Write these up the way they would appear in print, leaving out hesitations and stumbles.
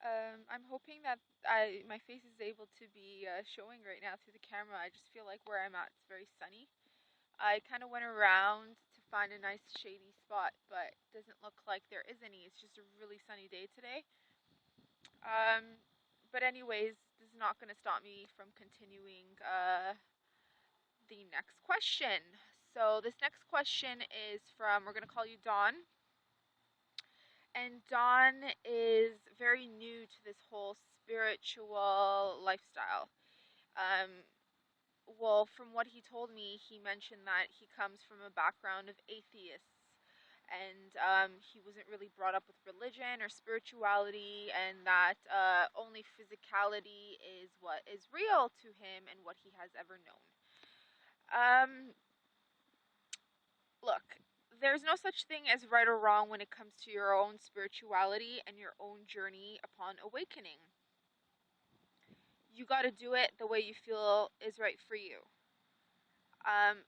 I'm hoping that my face is able to be showing right now through the camera. I just feel like where I'm at is very sunny. I kind of went around to find a nice shady spot, but it doesn't look like there is any. It's just a really sunny day today. Um, but anyways, this is not going to stop me from continuing the next question. So this next question is from, we're going to call you Dawn. And Dawn is very new to this whole spiritual lifestyle. Um, well, from what he told me, he mentioned that he comes from a background of atheists, and he wasn't really brought up with religion or spirituality, and that only physicality is what is real to him and what he has ever known. Um, Look, there's no such thing as right or wrong when it comes to your own spirituality and your own journey upon awakening. You got to do it the way you feel is right for you. Um,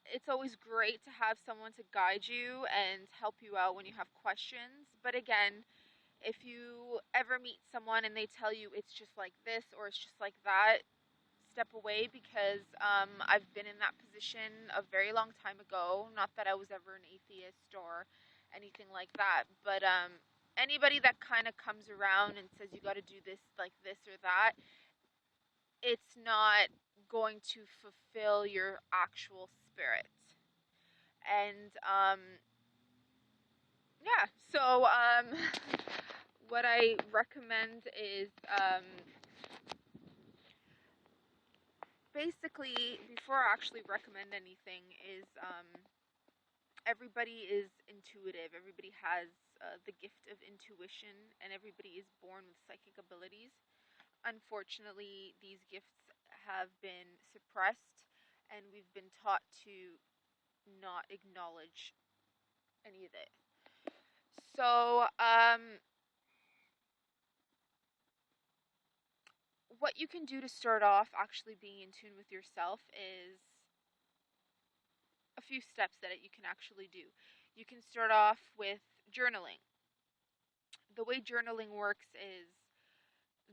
it's always great to have someone to guide you and help you out when you have questions. But again, if you ever meet someone and they tell you it's just like this or it's just like that, step away, because I've been in that position a very long time ago. Not that I was ever an atheist or anything like that, but anybody that kind of comes around and says you got to do this like this or that, it's not going to fulfill your actual spirit. And yeah, so what I recommend is basically, before I actually recommend anything, is everybody is intuitive. Everybody has the gift of intuition, and everybody is born with psychic abilities. Unfortunately, these gifts have been suppressed, and we've been taught to not acknowledge any of it. So, what you can do to start off actually being in tune with yourself is a few steps that you can actually do. You can start off with journaling. The way journaling works is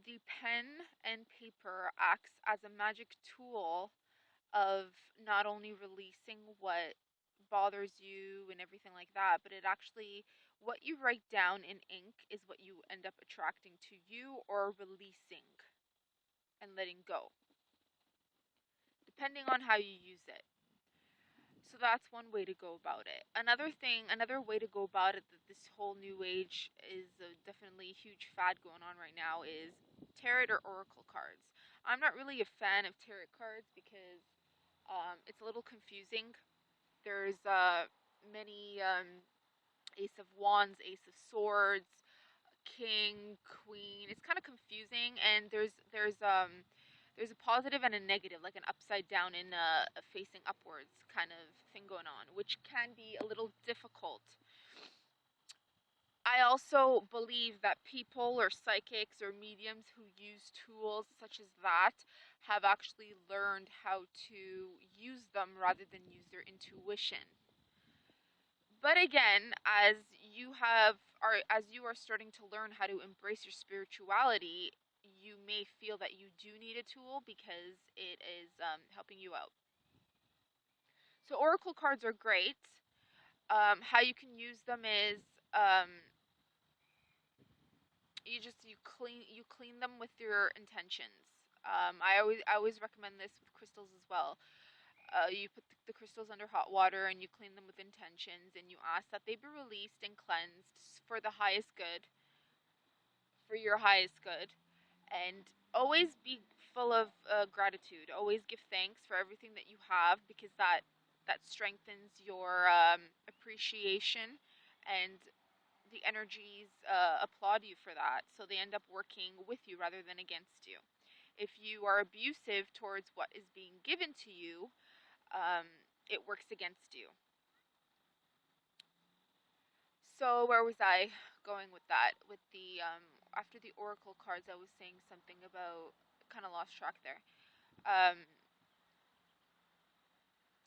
the pen and paper acts as a magic tool of not only releasing what bothers you and everything like that, but it actually, what you write down in ink is what you end up attracting to you or releasing and letting go, depending on how you use it. So that's one way to go about it. Another way to go about it, that this whole new age is definitely a huge fad going on right now, is tarot or oracle cards. I'm not really a fan of tarot cards because it's a little confusing. There's many Ace of Wands, Ace of Swords, King, Queen. It's kind of confusing, and there's a positive and a negative, like an upside down and a facing upwards kind of thing going on, which can be a little difficult. I also believe that people or psychics or mediums who use tools such as that have actually learned how to use them rather than use their intuition. But again, as you are starting to learn how to embrace your spirituality, you may feel that you do need a tool because it is helping you out. So oracle cards are great. How you can use them is um, you clean them with your intentions. I always recommend this with crystals as well. You put the crystals under hot water and you clean them with intentions, and you ask that they be released and cleansed for the highest good, for your highest good. And always be full of gratitude. Always give thanks for everything that you have, because that strengthens your appreciation, and the energies applaud you for that. So they end up working with you rather than against you. If you are abusive towards what is being given to you, it works against you. So where was I going with that? With the after the oracle cards, I was saying something about, kind of lost track there. Um,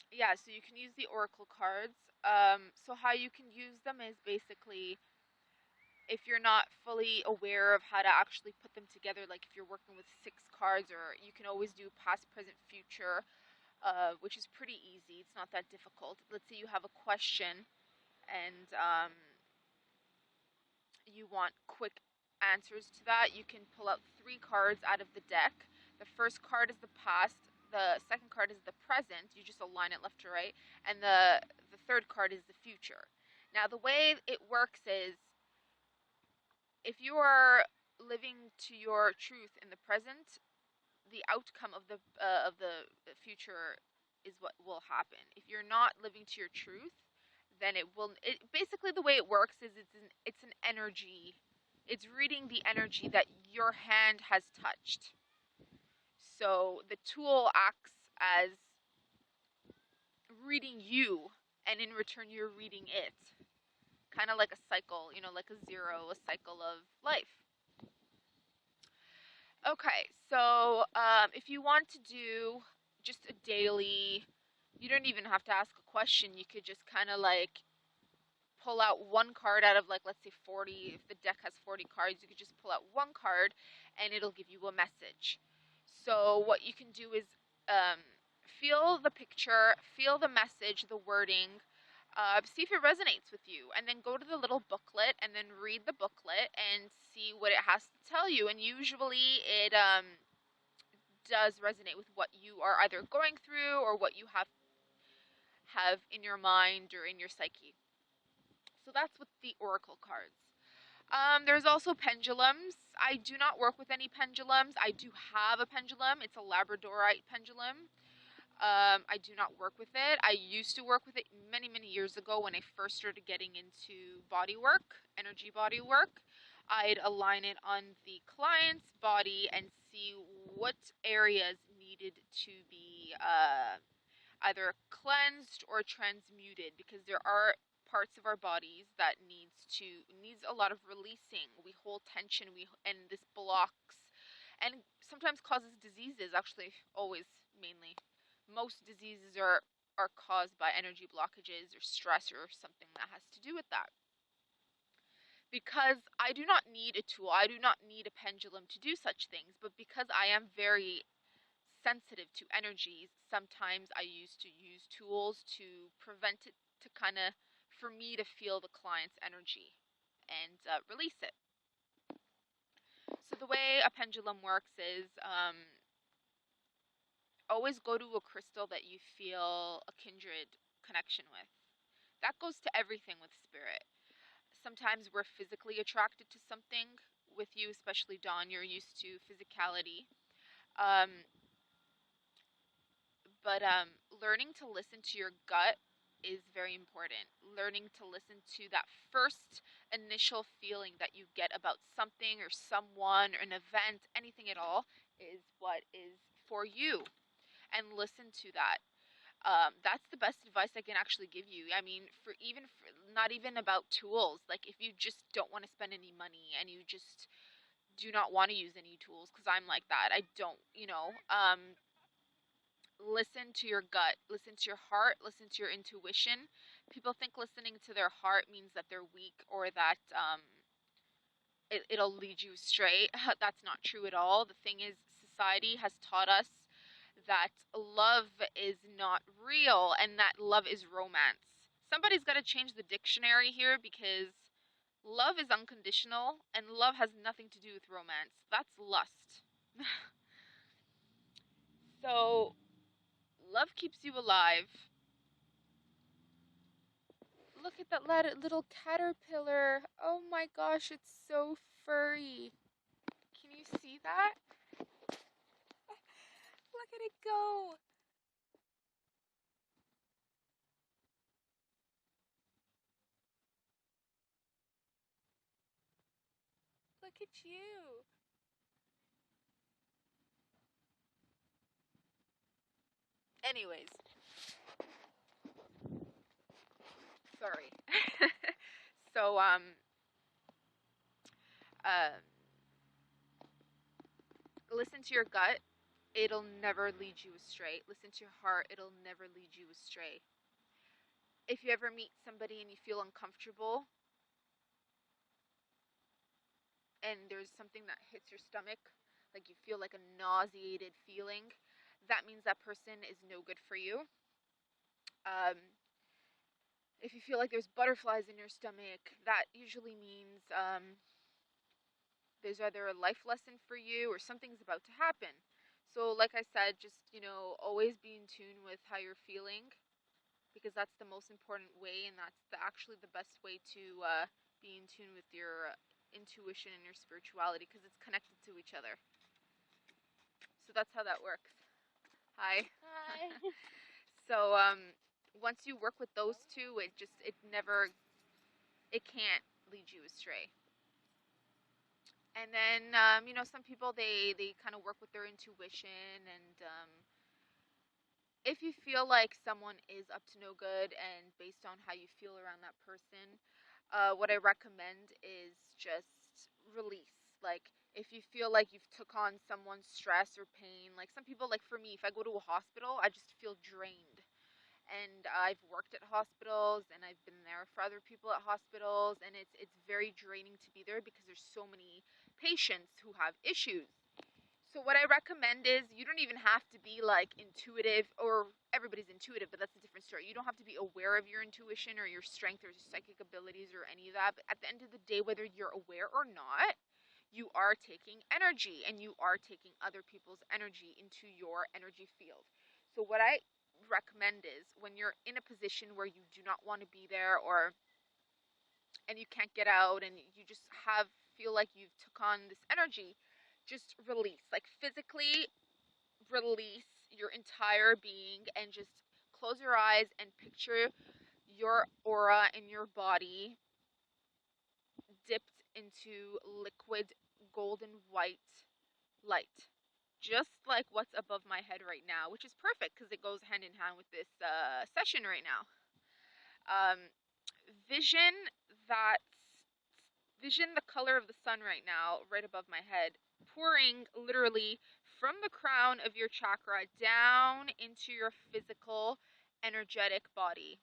yeah, so you can use the oracle cards. So how you can use them is basically if you're not fully aware of how to actually put them together, like if you're working with 6 cards, or you can always do past, present, future, which is pretty easy. It's not that difficult. Let's say you have a question and you want quick answers to that. You can pull out 3 cards out of the deck. The first card is the past. The second card is the present. You just align it left to right. And the third card is the future. Now, the way it works is, if you are living to your truth in the present, the outcome of the future is what will happen. If you're not living to your truth, then it will. It basically, the way it works is it's an energy. It's reading the energy that your hand has touched. So the tool acts as reading you, and in return, you're reading it. Kind of like a cycle, like a zero, a cycle of life. Okay, so if you want to do just a daily, you don't even have to ask a question. You could just kind of like pull out 1 card out of, like, let's say 40. If the deck has 40 cards, you could just pull out 1 card and it'll give you a message. So what you can do is feel the picture, feel the message, the wording, see if it resonates with you, and then go to the little booklet and then read the booklet and see what it has to tell you. And usually it does resonate with what you are either going through or what you have in your mind or in your psyche. So that's with the oracle cards. There's also pendulums. I do not work with any pendulums. I do have a pendulum. It's a Labradorite pendulum. I do not work with it. I used to work with it many, many years ago when I first started getting into body work, energy body work. I'd align it on the client's body and see what areas needed to be either cleansed or transmuted, because there are parts of our bodies that needs a lot of releasing. We hold tension, and this blocks and sometimes causes diseases. Actually, always, mainly, most diseases are caused by energy blockages or stress or something that has to do with that. Because I do not need a tool, I do not need a pendulum to do such things, but because I am very sensitive to energies, sometimes I used to use tools to prevent it, to kind of, for me to feel the client's energy and release it. So the way a pendulum works is always go to a crystal that you feel a kindred connection with. That goes to everything with spirit. Sometimes we're physically attracted to something. With you, especially Dawn, you're used to physicality. But learning to listen to your gut is very important. Learning to listen to that first initial feeling that you get about something or someone or an event, anything at all, is what is for you. And listen to that. That's the best advice I can actually give you. I mean, not even about tools. Like, if you just don't want to spend any money and you just do not want to use any tools, because I'm like that. I don't, listen to your gut, listen to your heart, listen to your intuition. People think listening to their heart means that they're weak or that it'll lead you astray. That's not true at all. The thing is, society has taught us that love is not real and that love is romance. Somebody's got to change the dictionary here, because love is unconditional and love has nothing to do with romance. That's lust. So, love keeps you alive. Look at that little caterpillar. Oh my gosh, it's so furry. Can you see that? Look at it go. Look at you. Anyways, sorry. So, uh, listen to your gut. It'll never lead you astray. Listen to your heart. It'll never lead you astray. If you ever meet somebody and you feel uncomfortable, and there's something that hits your stomach, like you feel like a nauseated feeling, that means that person is no good for you. Um, if you feel like there's butterflies in your stomach, that usually means there's either a life lesson for you or something's about to happen. So, like I said, just, always be in tune with how you're feeling, because that's the most important way, and that's actually the best way to be in tune with your intuition and your spirituality, because it's connected to each other. So that's how that works. Hi. Hi. So once you work with those two, it can't lead you astray. And then some people, they kind of work with their intuition, and if you feel like someone is up to no good, and based on how you feel around that person, what I recommend is just release. Like, if you feel like you've took on someone's stress or pain, like some people, like for me, if I go to a hospital, I just feel drained. And I've worked at hospitals, and I've been there for other people at hospitals, and it's very draining to be there because there's so many patients who have issues. So what I recommend is, you don't even have to be like intuitive, or everybody's intuitive, but that's a different story. You don't have to be aware of your intuition or your strength or your psychic abilities or any of that. But at the end of the day, whether you're aware or not, you are taking energy, and you are taking other people's energy into your energy field. So what I recommend is, when you're in a position where you do not want to be there, or and you can't get out, and you just feel like you've took on this energy, just release. Like, physically release your entire being, and just close your eyes and picture your aura in your body dipped into liquid golden white light, just like what's above my head right now, which is perfect because it goes hand in hand with this session right now. Um, vision that Vision the color of the sun right now, right above my head, pouring literally from the crown of your chakra down into your physical, energetic body.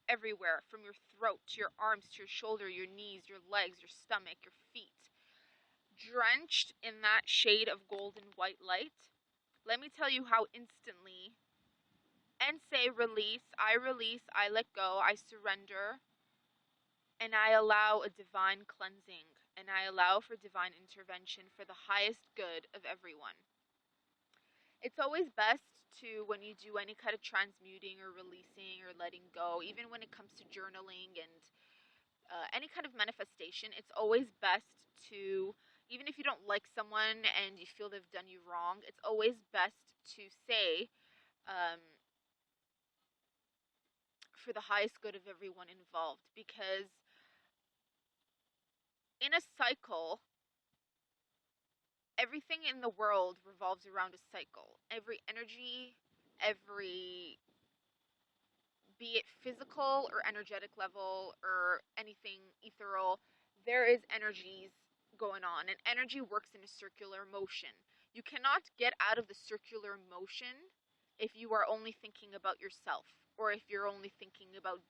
Everywhere, from your throat to your arms to your shoulder, your knees, your legs, your stomach, your feet. Drenched in that shade of golden white light. Let me tell you how instantly, and say release, I let go, I surrender, and I allow a divine cleansing, and I allow for divine intervention for the highest good of everyone. It's always best to, when you do any kind of transmuting or releasing or letting go, even when it comes to journaling and any kind of manifestation, it's always best to, even if you don't like someone and you feel they've done you wrong, it's always best to say, um, for the highest good of everyone involved, because in a cycle, everything in the world revolves around a cycle. Every energy, every, be it physical or energetic level or anything ethereal, there is energies going on, and energy works in a circular motion. You cannot get out of the circular motion if you are only thinking about yourself, or if you're only thinking about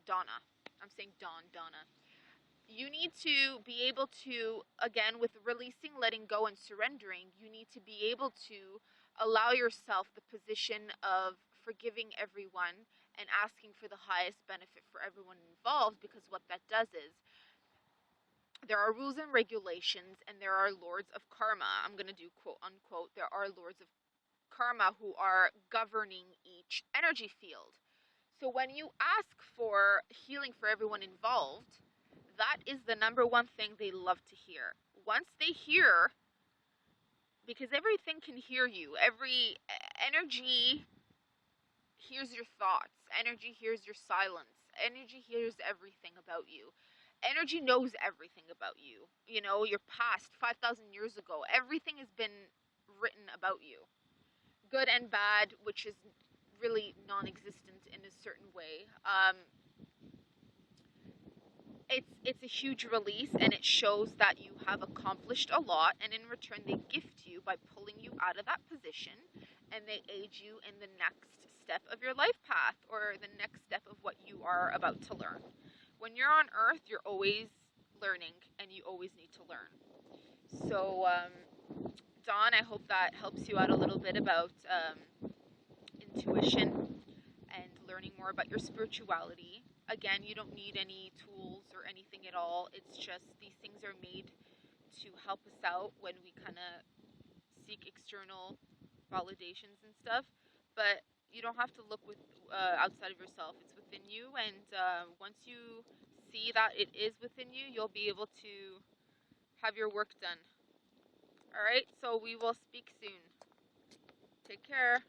Donna. I'm saying Donna. You need to be able to, again, with releasing, letting go, and surrendering, you need to be able to allow yourself the position of forgiving everyone and asking for the highest benefit for everyone involved, because what that does is, there are rules and regulations, and there are lords of karma. I'm going to do quote unquote, there are lords of karma who are governing each energy field. So when you ask for healing for everyone involved, that is the number one thing they love to hear. Once they hear, because everything can hear you, every energy hears your thoughts, energy hears your silence, energy hears everything about you. Energy knows everything about you. You know, your past, 5,000 years ago, everything has been written about you. Good and bad, which is really non-existent in a certain way. It's a huge release, and it shows that you have accomplished a lot, and in return they gift you by pulling you out of that position, and they aid you in the next step of your life path, or the next step of what you are about to learn. When you're on earth, you're always learning, and you always need to learn. So, Dawn, I hope that helps you out a little bit about intuition and learning more about your spirituality. Again, you don't need any tools or anything at all. It's just these things are made to help us out when we kind of seek external validations and stuff. But you don't have to look with outside of yourself. It's within you, and once you see that it is within you, you'll be able to have your work done. All right. So we will speak soon. Take care.